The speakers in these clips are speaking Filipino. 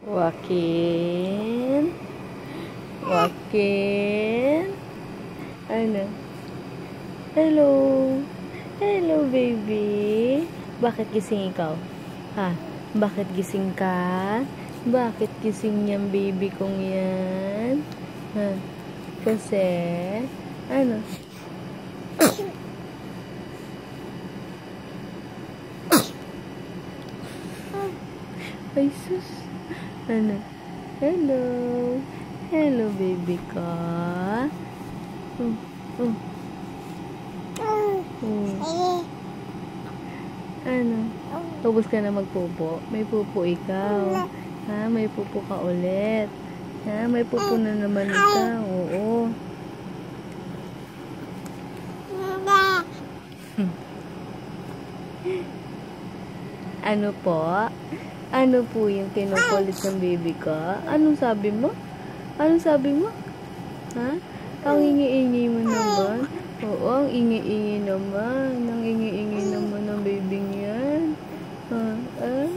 Joaquin? Joaquin? Ano? Hello? Hello, baby? Bakit gising ikaw? Ha? Bakit gising ka? Bakit gising yan, baby kong yan? Ha? Kasi? Ano? Ay, sus. Ano? Hello? Hello, baby ka? Ano? Ubus ka na magpupo? May pupo ikaw. Ha? May pupo ka ulit. Ha? May pupo na naman ikaw. Oo. Ano po? Ano po yung kinukulit ng baby ko? Anong sabi mo? Anong sabi mo? Ha? Ang ingi-ingi mo naman. Oo, ang ingi-ingi naman. Ang ingi-ingi naman ng baby niyan. Ha? Ay.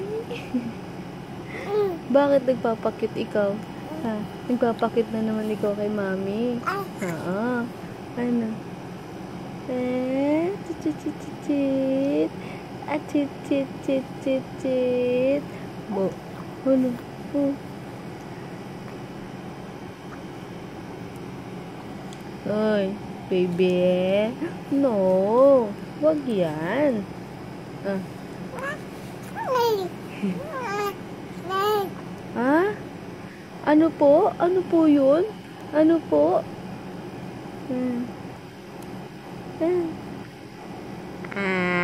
Bakit nagpapakit ikaw? Ha? Nagpapakit na naman ikaw kay mami. Oo. Ano? Chit-chit-chit-chit. Chit-chit-chit-chit-chit. Bo. Ano? Oh. Ay, baby. No. Wag yan. Ha? Ano po? Ano po yun? Ano po? Ah.